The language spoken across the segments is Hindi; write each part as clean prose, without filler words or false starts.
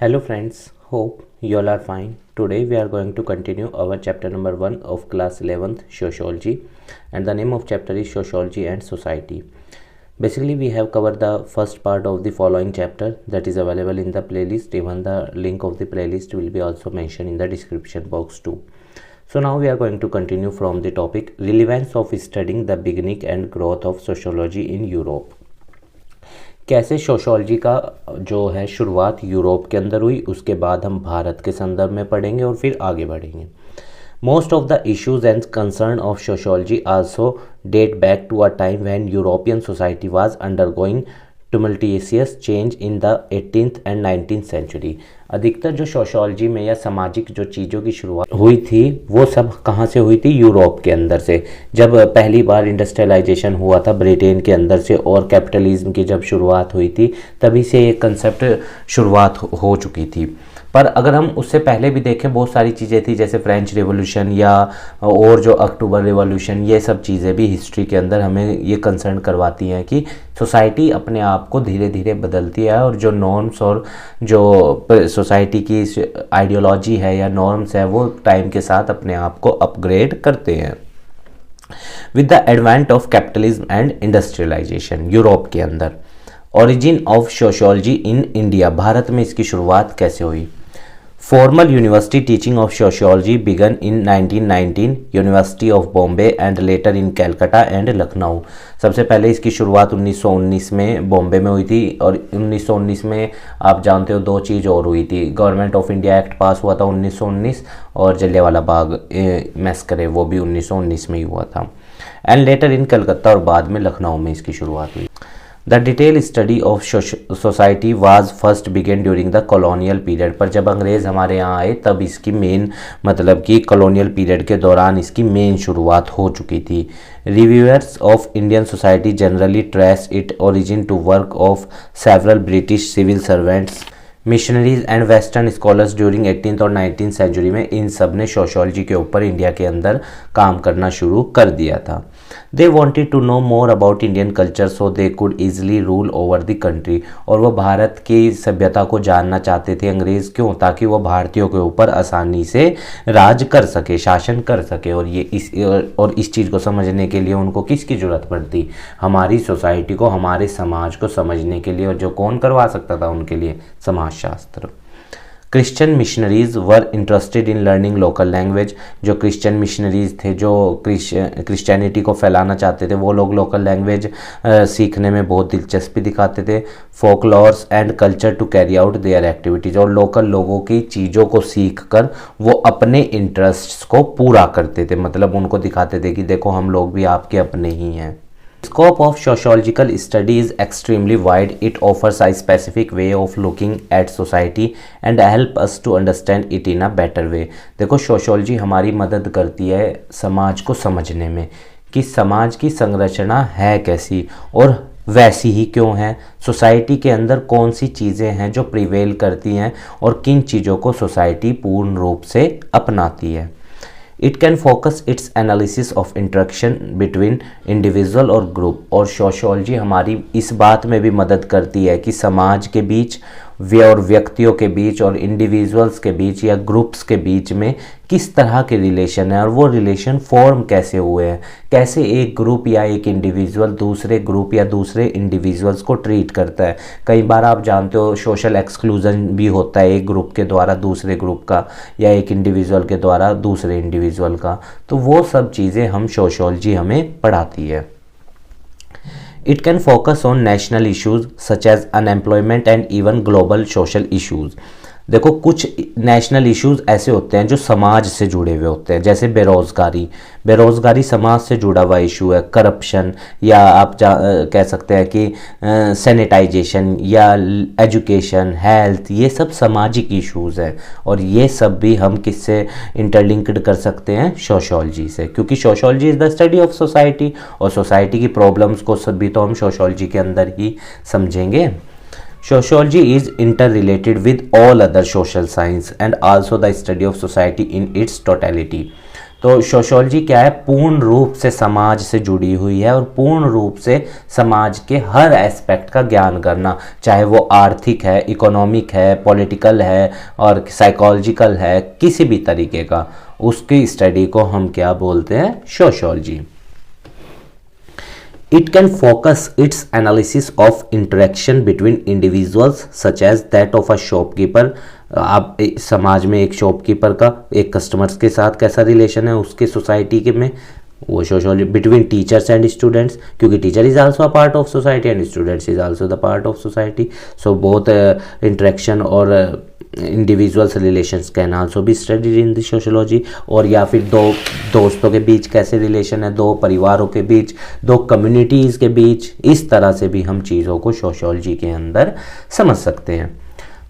Hello friends, hope you all are fine. Today we are going to continue our chapter number 1 of class 11th Sociology, and the name of chapter is Sociology and Society. Basically we have covered the first part of the following chapter that is available in the playlist. Even the link of the playlist will be also mentioned in the description box too. So now we are going to continue from the topic relevance of studying the beginning and growth of sociology in Europe. कैसे सोशोलॉजी का जो है शुरुआत यूरोप के अंदर हुई, उसके बाद हम भारत के संदर्भ में पढ़ेंगे और फिर आगे बढ़ेंगे. Most of the issues and concern of sociology also date back to a time when European society was undergoing tumultuous change in the 18th and 19th century. अधिकतर जो सोशोलॉजी में या सामाजिक जो चीज़ों की शुरुआत हुई थी वो सब कहाँ से हुई थी? यूरोप के अंदर से. जब पहली बार इंडस्ट्रियलाइजेशन हुआ था ब्रिटेन के अंदर से और कैपिटलिज्म की जब शुरुआत हुई थी तभी से ये कंसेप्ट शुरुआत हो चुकी थी. पर अगर हम उससे पहले भी देखें बहुत सारी चीज़ें थी, जैसे फ्रेंच रिवॉल्यूशन या और जो अक्टूबर रिवॉल्यूशन, ये सब चीज़ें भी हिस्ट्री के अंदर हमें ये कंसर्न करवाती हैं कि सोसाइटी अपने आप को धीरे धीरे बदलती है और जो नॉर्म्स और जो सोसाइटी की आइडियोलॉजी है या नॉर्म्स है वो टाइम के साथ अपने आप को अपग्रेड करते हैं. With the advent of capitalism and industrialization Europe के अंदर. Origin of sociology in India. भारत में इसकी शुरुआत कैसे हुई? Formal university teaching of sociology began in 1919 university of Bombay and later in Calcutta and Lucknow. सबसे पहले इसकी शुरुआत 1919 में बॉम्बे में हुई थी और 1919 में आप जानते हो दो चीज़ और हुई थी. गवर्नमेंट ऑफ इंडिया एक्ट पास हुआ था 1919 और जलियांवाला बाग मैस्कर वो भी 1919 में ही हुआ था. एंड लेटर इन कलकत्ता और बाद में लखनऊ में इसकी शुरुआत हुई. The detail study of society was first began during the colonial period. पर जब अंग्रेज़ हमारे यहाँ आए तब इसकी मेन मतलब कि कॉलोनियल पीरियड के दौरान इसकी मेन शुरुआत हो चुकी थी. Reviewers of Indian society generally trace it origin to work of several British civil servants, missionaries and western scholars during 18th और 19th सेंचुरी में. इन सब ने सोशोलॉजी के ऊपर इंडिया के अंदर काम करना शुरू कर दिया था. They wanted to know more about Indian culture so they could easily rule over the country. और वो भारत की सभ्यता को जानना चाहते थे अंग्रेज़. क्यों? ताकि वो भारतीयों के ऊपर आसानी से राज कर सके, शासन कर सके. और इस चीज़ को समझने के लिए उनको किसकी ज़रूरत पड़ती? हमारी सोसाइटी को, हमारे समाज को समझने के लिए. और जो कौन करवा सकता था उनके लिए? समाजशास्त्र. Christian missionaries were interested in learning local language. जो क्रिश्चियन मिशनरीज थे जो क्रिश्चियनिटी को फैलाना चाहते थे वो लोग लोकल लैंग्वेज सीखने में बहुत दिलचस्पी दिखाते थे. Folklores and culture to carry out their activities. और लोकल लोगों की चीज़ों को सीख कर वो अपने इंटरेस्ट्स को पूरा करते थे. मतलब उनको दिखाते थे कि देखो हम लोग भी आपके अपने ही हैं. Scope of sociological study is extremely wide. It offers a specific way of looking at society and help us to understand it in a better way. देखो सोशोलॉजी हमारी मदद करती है समाज को समझने में कि समाज की संरचना है कैसी और वैसी ही क्यों है. सोसाइटी के अंदर कौन सी चीज़ें हैं जो प्रिवेल करती हैं और किन चीज़ों को सोसाइटी पूर्ण रूप से अपनाती है. It can focus it's analysis of interaction between individual और ग्रुप. और सोशोलॉजी हमारी इस बात में भी मदद करती है कि समाज के बीच और व्यक्तियों के बीच और इंडिविजुअल्स के बीच या ग्रुप्स के बीच में किस तरह के रिलेशन है और वो रिलेशन फॉर्म कैसे हुए हैं. कैसे एक ग्रुप या एक इंडिविजुअल दूसरे ग्रुप या दूसरे इंडिविजुअल्स को ट्रीट करता है. कई बार आप जानते हो सोशल एक्सक्लूजन भी होता है एक ग्रुप के द्वारा दूसरे ग्रुप का या एक इंडिविजुअल के द्वारा दूसरे इंडिविजुअल का. तो वो सब चीज़ें हम सोशोलॉजी हमें पढ़ाती है. It can focus on national issues such as unemployment and even global social issues. देखो कुछ नेशनल इश्यूज ऐसे होते हैं जो समाज से जुड़े हुए होते हैं, जैसे बेरोज़गारी समाज से जुड़ा हुआ इशू है. करप्शन या आप कह सकते हैं कि सैनिटाइजेशन या एजुकेशन, हेल्थ, ये सब सामाजिक इश्यूज हैं. और ये सब भी हम किससे इंटरलिंक्ड कर सकते हैं? सोशोलॉजी से. क्योंकि sociology is the study of society और सोसाइटी की प्रॉब्लम्स को सब भी तो हम सोशोलॉजी के अंदर ही समझेंगे. Sociology is interrelated with all other social science and also the study of society in its totality. तो सोशियोलॉजी क्या है, पूर्ण रूप से समाज से जुड़ी हुई है और पूर्ण रूप से समाज के हर एस्पेक्ट का ज्ञान करना, चाहे वो आर्थिक है, इकोनॉमिक है, पॉलिटिकल है और साइकोलॉजिकल है, किसी भी तरीके का, उसकी स्टडी को हम क्या बोलते हैं, sociology. It can focus its analysis of interaction between individuals such as that of a shopkeeper। आप समाज में एक शॉपकीपर का एक कस्टमर्स के साथ कैसा रिलेशन है उसके सोसाइटी के में, वो sociology. Between teachers and students, क्योंकि teacher is also a part of society and students is also the part of society, so both interaction और individuals relations can also be studied in the sociology. और या फिर दो दोस्तों के बीच कैसे रिलेशन है, दो परिवारों के बीच, दो कम्युनिटीज़ के बीच, इस तरह से भी हम चीज़ों को सोशियोलॉजी के अंदर समझ सकते हैं।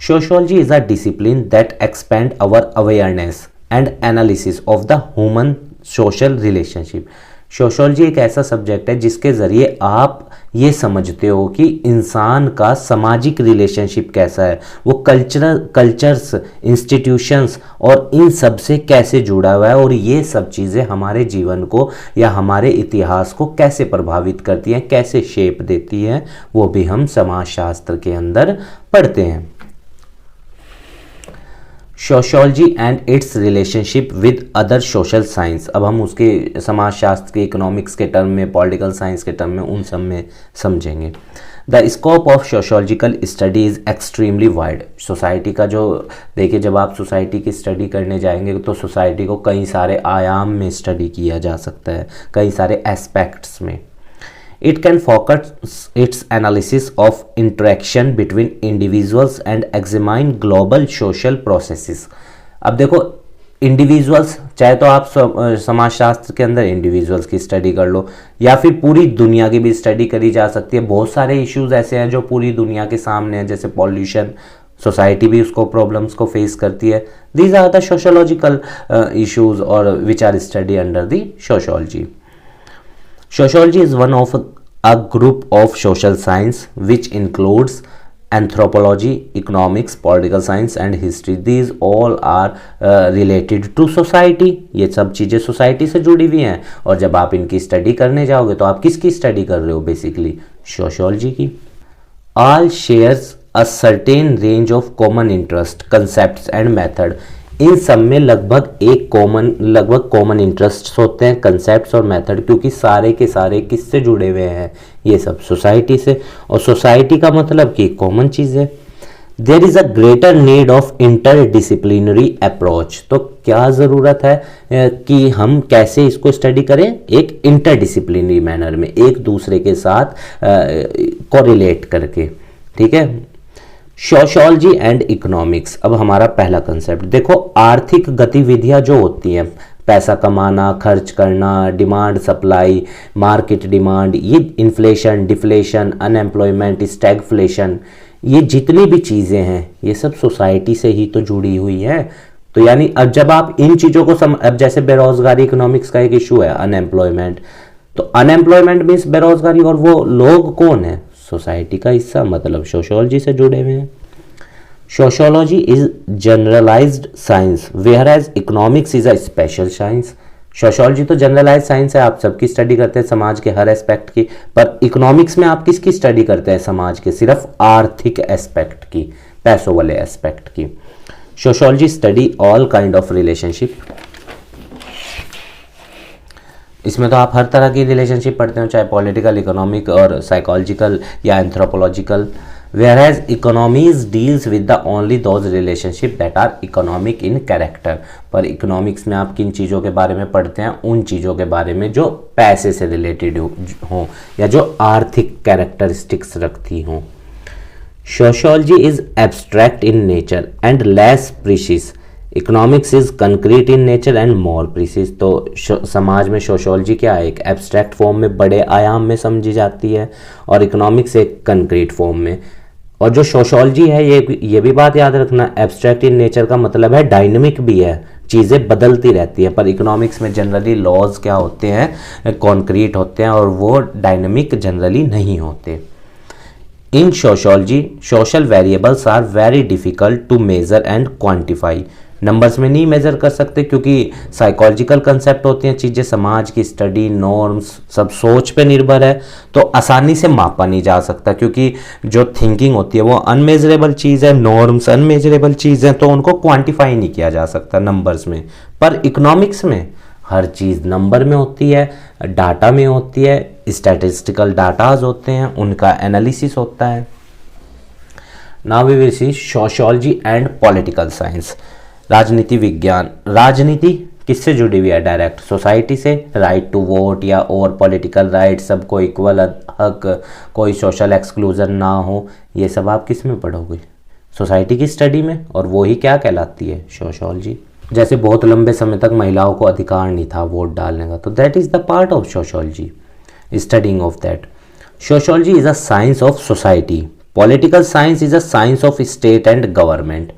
Sociology is a discipline that expand our awareness and analysis of the human social relationship. Sociology एक ऐसा सब्जेक्ट है जिसके ज़रिए आप ये समझते हो कि इंसान का सामाजिक रिलेशनशिप कैसा है, वो कल्चर्स, इंस्टीट्यूशंस और इन सब से कैसे जुड़ा हुआ है, और ये सब चीज़ें हमारे जीवन को या हमारे इतिहास को कैसे प्रभावित करती हैं, कैसे शेप देती हैं, वो भी हम समाजशास्त्र के अंदर पढ़ते हैं। Sociology and it's relationship with other social science. अब हम उसके समाजशास्त्र के, इकोनॉमिक्स के टर्म में, पॉलिटिकल साइंस के टर्म में, उन सब में समझेंगे। The scope of sociological study is extremely wide. Society का जो देखिए, जब आप सोसाइटी की स्टडी करने जाएंगे तो सोसाइटी को कई सारे आयाम में स्टडी किया जा सकता है, कई सारे एस्पेक्ट्स में। It can focus its analysis of interaction between individuals and examine global social processes। अब देखो, इंडिविजुअल्स, चाहे तो आप समाजशास्त्र के अंदर इंडिविजुअल्स की स्टडी कर लो या फिर पूरी दुनिया की भी स्टडी करी जा सकती है। बहुत सारे इश्यूज ऐसे हैं जो पूरी दुनिया के सामने हैं, जैसे पॉल्यूशन, सोसाइटी भी उसको प्रॉब्लम्स को फेस करती है। These are the sociological issues और which are study under the sociology. Sociology is one of a group of social science which includes anthropology, economics, political science and history. These all are related to society। ये सब चीज़ें सोसाइटी से जुड़ी हुई हैं, और जब आप इनकी स्टडी करने जाओगे तो आप किसकी स्टडी कर रहे हो, बेसिकली सोशियोलॉजी की। All shares a certain range of common interest, concepts and method। इन सब में लगभग कॉमन इंटरेस्ट्स होते हैं, कंसेप्ट्स और मेथड, क्योंकि सारे के सारे किससे जुड़े हुए हैं, ये सब सोसाइटी से। और सोसाइटी का मतलब कि कॉमन चीज़ है। There is a greater need of interdisciplinary approach. तो क्या ज़रूरत है कि हम कैसे इसको स्टडी करें, एक इंटरडिसिप्लिनरी मैनर में, एक दूसरे के साथ कोरिलेट करके, ठीक है। Sociology and economics. अब हमारा पहला कंसेप्ट देखो, आर्थिक गतिविधियां जो होती हैं, पैसा कमाना, खर्च करना, डिमांड सप्लाई, मार्केट डिमांड, ये इन्फ्लेशन, डिफ्लेशन, अनएम्प्लॉयमेंट, स्टैगफ्लेशन, ये जितनी भी चीज़ें हैं ये सब सोसाइटी से ही तो जुड़ी हुई हैं। तो यानी अब जब आप इन चीज़ों को अब जैसे बेरोजगारी, इकोनॉमिक्स का एक इशू है अनएम्प्लॉयमेंट, तो अनएम्प्लॉयमेंट मीन्स बेरोजगारी, और वो लोग कौन है, सोसाइटी का हिस्सा, मतलब सोशियोलॉजी से जुड़े हुए हैं। Sociology is generalized science whereas economics is a special science. Sociology तो जनरलाइज साइंस है, आप सबकी स्टडी करते हैं, समाज के हर एस्पेक्ट की, पर इकोनॉमिक्स में आप किसकी स्टडी करते हैं, समाज के सिर्फ आर्थिक एस्पेक्ट की, पैसों वाले एस्पेक्ट की। Sociology study all kind of relationship. इसमें तो आप हर तरह की रिलेशनशिप पढ़ते हो, चाहे पॉलिटिकल, इकोनॉमिक और साइकोलॉजिकल या anthropological. Whereas economies deals with the only those relationship that are economic in character. पर इकोनॉमिक्स में आप किन चीज़ों के बारे में पढ़ते हैं, उन चीज़ों के बारे में जो पैसे से रिलेटेड हों या जो आर्थिक कैरेक्टरिस्टिक्स रखती हों। Sociology is abstract in nature and less precis. Economics is concrete in nature and more precis. तो समाज में सोशियोलॉजी क्या है, एक एब्स्ट्रैक्ट फॉर्म में, बड़े आयाम में समझी जाती है, और इकोनॉमिक्स एक कंक्रीट फॉर्म में। और जो सोशियोलॉजी है, ये भी बात याद रखना, एब्स्ट्रैक्ट इन नेचर का मतलब है डायनेमिक भी है, चीज़ें बदलती रहती है। पर इकोनॉमिक्स में जनरली लॉज क्या होते हैं, कॉन्क्रीट होते हैं, और वो डायनेमिक जनरली नहीं होते। In sociology social variables are very difficult to measure and quantify. Numbers में नहीं मेज़र कर सकते, क्योंकि साइकोलॉजिकल कंसेप्ट होती हैं चीज़ें, समाज की स्टडी, नॉर्म्स, सब सोच पे निर्भर है, तो आसानी से मापा नहीं जा सकता, क्योंकि जो थिंकिंग होती है वो अनमेजरेबल चीज़ है, नॉर्म्स अनमेजरेबल चीज़ है, तो उनको क्वांटिफाई नहीं किया जा सकता नंबर्स में। पर इकोनॉमिक्स में हर चीज़ नंबर में होती है, डाटा में होती है, स्टैटिस्टिकल डाटाज होते हैं, उनका एनालिसिस होता है। Now we will see sociology and political science. राजनीति विज्ञान। राजनीति किससे जुड़ी हुई है? डायरेक्ट सोसाइटी से, राइट टू वोट या और पॉलिटिकल राइट, सबको इक्वल हक, कोई सोशल एक्सक्लूजन ना हो, ये सब आप किस में पढ़ोगे? सोसाइटी की स्टडी में, और वो ही क्या कहलाती है? सोशियोलॉजी। जैसे बहुत लंबे समय तक महिलाओं को अधिकार नहीं था वोट डालने का, तो that is the part of sociology, studying of that. Sociology is a science of society, political science is a science of state and government.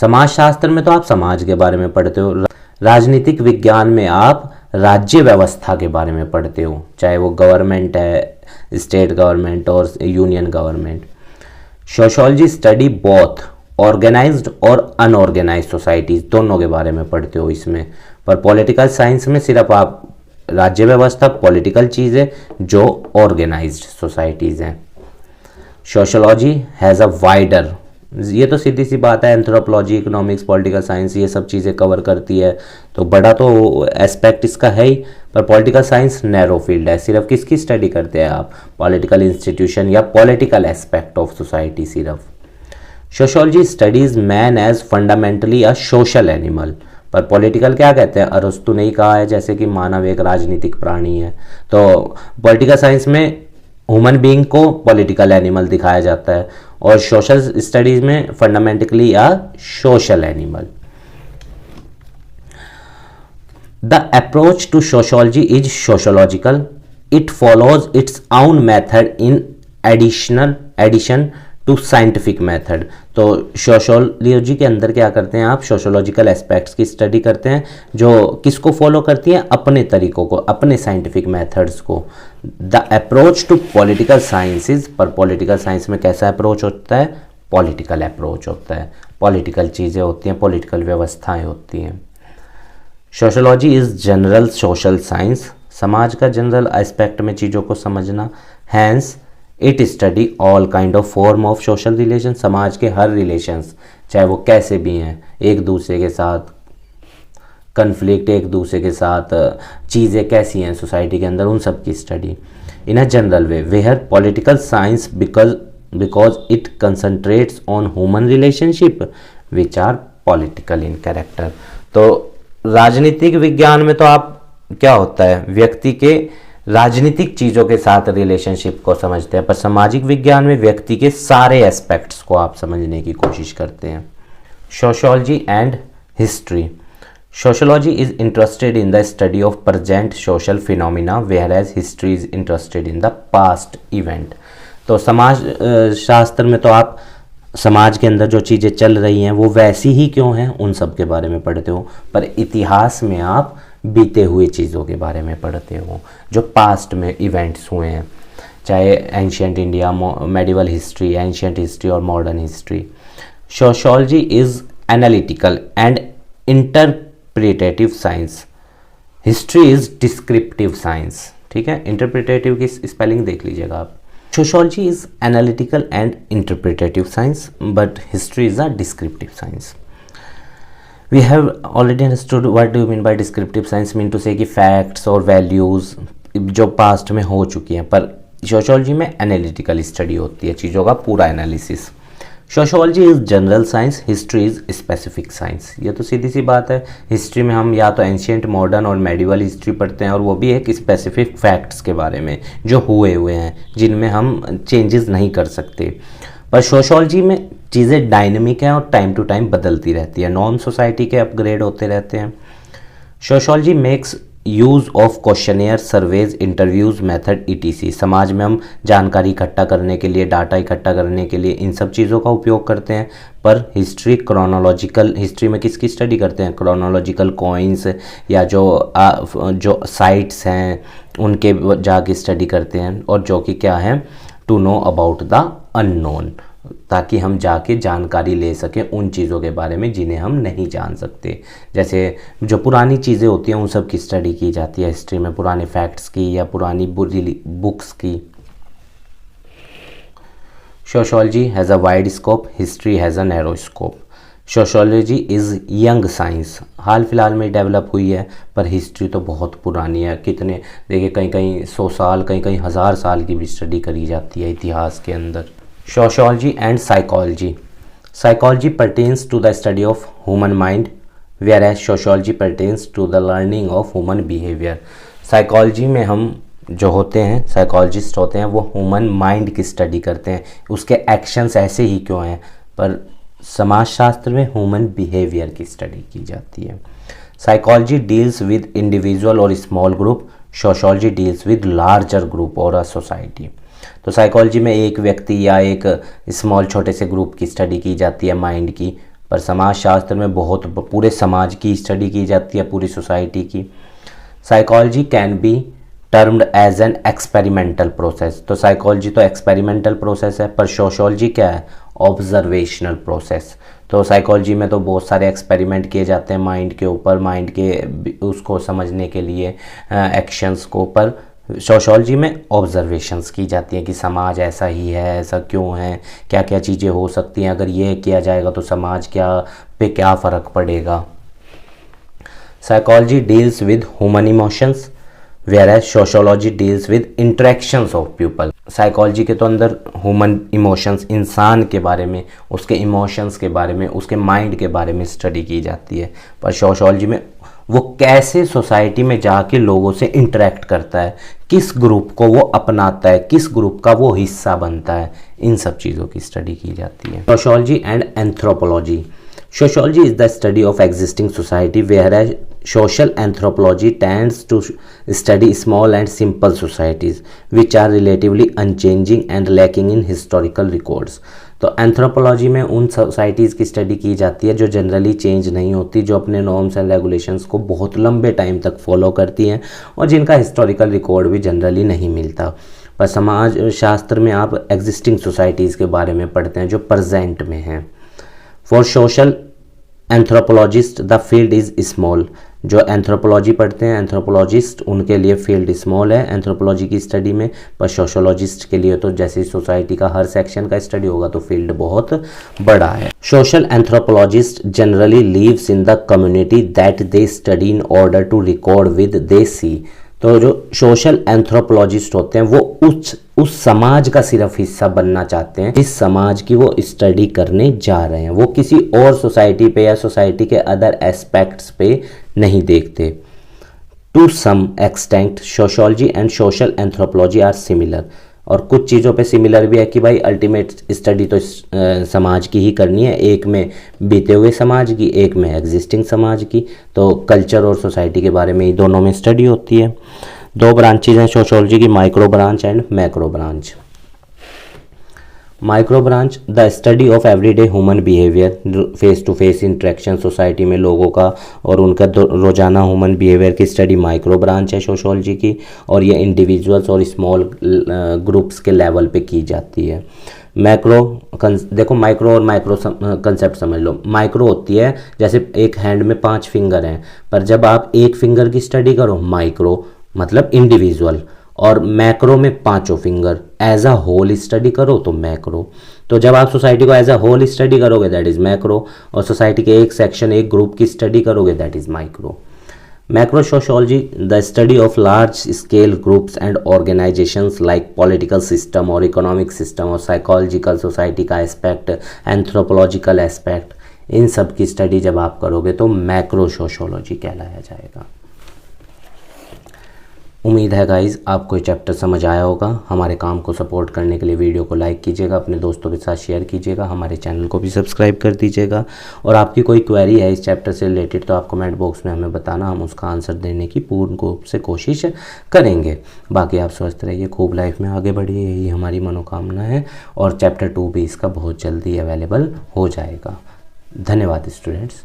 समाजशास्त्र में तो आप समाज के बारे में पढ़ते हो, राजनीतिक विज्ञान में आप राज्य व्यवस्था के बारे में पढ़ते हो, चाहे वो गवर्नमेंट है, स्टेट गवर्नमेंट और union government. Sociology study both organized और अनऑर्गेनाइज्ड सोसाइटीज, दोनों के बारे में पढ़ते हो इसमें। पर पॉलिटिकल साइंस में सिर्फ आप राज्य व्यवस्था, पॉलिटिकल चीज़ें जो ऑर्गेनाइज्ड सोसाइटीज़ हैं। सोशियोलॉजी हैज़ अ वाइडर, ये तो सीधी सी बात है, एंथ्रोपोलॉजी, इकोनॉमिक्स, पॉलिटिकल साइंस, ये सब चीज़ें कवर करती है, तो बड़ा तो एस्पेक्ट इसका है ही। पर पॉलिटिकल साइंस नैरो फील्ड है, सिर्फ किसकी स्टडी करते हैं आप? पॉलिटिकल इंस्टीट्यूशन या पॉलिटिकल एस्पेक्ट ऑफ सोसाइटी सिर्फ। Sociology studies man as fundamentally a social animal, पर पॉलिटिकल क्या कहते हैं? अरस्तु ने ही कहा है जैसे कि मानव एक राजनीतिक प्राणी है, तो पॉलिटिकल साइंस में ह्यूमन बीइंग को पॉलिटिकल एनिमल दिखाया जाता है, और सोशल स्टडीज में fundamentally a social animal. The approach to sociology is sociological, it follows its own method in addition to scientific method. तो सोशियोलॉजी के अंदर क्या करते हैं आप? सोशियोलॉजिकल एस्पेक्ट्स की स्टडी करते हैं, जो किसको फॉलो करती हैं? अपने तरीकों को, अपने साइंटिफिक मेथड्स को। The approach to political sciences, पर पॉलिटिकल साइंस में कैसा अप्रोच होता है? पॉलिटिकल अप्रोच होता है, पॉलिटिकल चीज़ें होती हैं, पॉलिटिकल व्यवस्थाएं होती हैं। Sociology is general social science, समाज का जनरल एस्पेक्ट में चीज़ों को समझना। Hence it study all kind of form of social relation, समाज के हर रिलेशंस, चाहे वो कैसे भी हैं, एक दूसरे के साथ कन्फ्लिक्ट, एक दूसरे के साथ चीज़ें कैसी हैं सोसाइटी के अंदर, उन सब की study in a general way. Where political science because it concentrates on human relationship which are political in character. तो राजनीतिक विज्ञान में तो आप क्या होता है? व्यक्ति के राजनीतिक चीज़ों के साथ रिलेशनशिप को समझते हैं, पर सामाजिक विज्ञान में व्यक्ति के सारे एस्पेक्ट्स को आप समझने की कोशिश करते हैं। Sociology and history. Sociology is interested in the study of present social phenomena, whereas history is interested in the past event. तो समाज शास्त्र में तो आप समाज के अंदर जो चीज़ें चल रही हैं वो वैसी ही क्यों हैं, उन सब के बारे में पढ़ते हो। पर इतिहास में आप बीते हुए चीज़ों के बारे में पढ़ते हो, जो पास्ट में इवेंट्स हुए हैं, चाहे ancient India, medieval history, ancient history और modern history. Sociology is analytical and interpretative science, history is descriptive science. ठीक है, इंटरप्रिटेटिव की स्पेलिंग देख लीजिएगा आप। Sociology is analytical and interpretative science, but history is a descriptive science. We have already understood what do you mean by descriptive science, mean to say कि facts और values जो past में हो चुकी हैं, पर sociology में analytical study होती है, चीज़ों का पूरा analysis। Sociology is general science, history is specific science. ये तो सीधी सी बात है, हिस्ट्री में हम या तो एंशियंट, मॉडर्न और मेडिवल हिस्ट्री पढ़ते हैं, और वो भी एक स्पेसिफिक फैक्ट्स के बारे में जो हुए हैं, जिनमें हम चेंजेस नहीं कर सकते। पर सोशियोलॉजी में चीज़ें डायनेमिक हैं और टाइम टू टाइम बदलती रहती है, नॉन सोसाइटी के अपग्रेड होते रहते हैं। Sociology makes use of questionnaire, surveys, interviews, method ETC। समाज में हम जानकारी इकट्ठा करने के लिए, डाटा इकट्ठा करने के लिए इन सब चीज़ों का उपयोग करते हैं। पर हिस्ट्री क्रोनोलॉजिकल, हिस्ट्री में किसकी स्टडी करते हैं? क्रोनोलॉजिकल कॉइन्स या जो साइट्स हैं उनके जाके स्टडी करते हैं, और जो कि क्या है? To know about the unknown, ताकि हम जाके जानकारी ले सकें उन चीज़ों के बारे में जिन्हें हम नहीं जान सकते। जैसे जो पुरानी चीज़ें होती हैं उन सब की स्टडी की जाती है हिस्ट्री में, पुराने फैक्ट्स की या पुरानी बुक्स की। Sociology has a wide scope, history has a narrow scope. Sociology is young science, हाल फिलहाल में डेवलप हुई है, पर हिस्ट्री तो बहुत पुरानी है। कितने देखिए, कहीं कहीं 100 साल, कहीं कहीं 1000 साल की भी स्टडी करी जाती है इतिहास के अंदर। Sociology and psychology. Psychology pertains to the study of human mind, whereas sociology pertains to the learning of human behavior। Psychology में हम जो होते हैं, साइकोलॉजिस्ट होते हैं, वो ह्यूमन माइंड की स्टडी करते हैं, उसके एक्शंस ऐसे ही क्यों हैं, पर समाजशास्त्र में ह्यूमन बिहेवियर की स्टडी की जाती है। साइकोलॉजी डील्स विद इंडिविजुअल और small group, sociology deals with larger group और अ सोसाइटी। तो साइकोलॉजी में एक व्यक्ति या एक स्मॉल छोटे से ग्रुप की स्टडी की जाती है माइंड की, पर समाजशास्त्र में बहुत पूरे समाज की स्टडी की जाती है, पूरी सोसाइटी की। Psychology can be termed as an experimental process. तो साइकोलॉजी तो एक्सपेरिमेंटल प्रोसेस है, पर सोशियोलॉजी क्या है, ऑब्जर्वेशनल प्रोसेस। तो साइकोलॉजी में तो बहुत सारे एक्सपेरिमेंट किए जाते हैं माइंड के ऊपर, माइंड के उसको समझने के लिए एक्शंस को, पर सोशियोलॉजी में ऑब्जर्वेशंस की जाती हैं कि समाज ऐसा ही है, ऐसा क्यों है, क्या क्या चीज़ें हो सकती हैं, अगर ये किया जाएगा तो समाज पे क्या फ़र्क पड़ेगा। Psychology deals with human emotions, whereas sociology deals with interactions of people. Psychology के तो अंदर ह्यूमन इमोशंस, इंसान के बारे में, उसके इमोशंस के बारे में, उसके माइंड के बारे में स्टडी की जाती है, पर सोशियोलॉजी में वो कैसे सोसाइटी में जाके लोगों से इंटरेक्ट करता है, किस ग्रुप को वो अपनाता है, किस ग्रुप का वो हिस्सा बनता है, इन सब चीज़ों की स्टडी की जाती है। Sociology and anthropology. Sociology is the study of existing society, whereas social anthropology tends to study small and simple societies, which are relatively unchanging and lacking in historical records। तो एंथ्रोपोलॉजी में उन सोसाइटीज़ की स्टडी की जाती है जो जनरली चेंज नहीं होती, जो अपने नॉर्म्स एंड रेगुलेशंस को बहुत लंबे टाइम तक फॉलो करती हैं और जिनका हिस्टोरिकल रिकॉर्ड भी जनरली नहीं मिलता। पर समाज शास्त्र में आप एग्जिस्टिंग सोसाइटीज़ के बारे में पढ़ते हैं जो प्रेजेंट में हैं। For social anthropologist the field is small. जो एंथ्रोपोलॉजी पढ़ते हैं एंथ्रोपोलॉजिस्ट, उनके लिए फील्ड स्मॉल है एंथ्रोपोलॉजी की स्टडी में, पर सोशोलॉजिस्ट के लिए तो जैसे सोसाइटी का हर सेक्शन का स्टडी होगा तो फील्ड बहुत बड़ा है। Social anthropologist generally lives in the community that they study in order to record with they see. तो जो सोशल एंथ्रोपोलॉजिस्ट होते हैं वो उस समाज का सिर्फ हिस्सा बनना चाहते हैं जिस समाज की वो स्टडी करने जा रहे हैं, वो किसी और सोसाइटी पे या सोसाइटी के अदर एस्पेक्ट्स पे नहीं देखते। To some extent sociology and social anthropology are similar. और कुछ चीज़ों पे सिमिलर भी है कि भाई अल्टीमेट स्टडी तो समाज की ही करनी है, एक में बीते हुए समाज की, एक में एग्जिस्टिंग समाज की। तो कल्चर और सोसाइटी के बारे में ही दोनों में स्टडी होती है। दो ब्रांचेज हैं सोशियोलॉजी की, micro branch and macro branch. Micro branch the study of everyday human behaviour, face to face interaction society में लोगों का और उनका रोजाना ह्यूमन बिहेवियर की स्टडी माइक्रो ब्रांच है सोशियोलॉजी की, और ये इंडिविजुअल्स और स्मॉल ग्रुप्स के लेवल पे की जाती है। मैक्रो देखो, माइक्रो और माइक्रो कंसेप्ट समझ लो। माइक्रो होती है जैसे एक हैंड में 5 फिंगर हैं, पर जब आप एक फिंगर की स्टडी करो माइक्रो मतलब इंडिविजुअल, और मैक्रो में 5 finger as a whole study करो तो मैक्रो। तो जब आप सोसाइटी को एज अ होल स्टडी करोगे दैट इज मैक्रो, और सोसाइटी के एक सेक्शन एक ग्रुप की स्टडी करोगे that is micro. Macro sociology the study of large scale groups and organisations like political system और इकोनॉमिक सिस्टम और साइकोलॉजिकल सोसाइटी का एस्पेक्ट, एंथ्रोपोलॉजिकल एस्पेक्ट, इन सब की स्टडी जब आप करोगे तो मैक्रो सोशियोलॉजी कहलाया जाएगा। उम्मीद है गाइज़ आपको ये चैप्टर समझ आया होगा। हमारे काम को सपोर्ट करने के लिए वीडियो को लाइक कीजिएगा, अपने दोस्तों के साथ शेयर कीजिएगा, हमारे चैनल को भी सब्सक्राइब कर दीजिएगा। और आपकी कोई क्वेरी है इस चैप्टर से रिलेटेड तो आप कमेंट बॉक्स में हमें बताना, हम उसका आंसर देने की पूर्ण रूप से कोशिश करेंगे। बाकी आप स्वस्थ रहिए, खूब लाइफ में आगे बढ़िए, यही हमारी मनोकामना है। और चैप्टर 2 भी इसका बहुत जल्दी अवेलेबल हो जाएगा। धन्यवाद स्टूडेंट्स।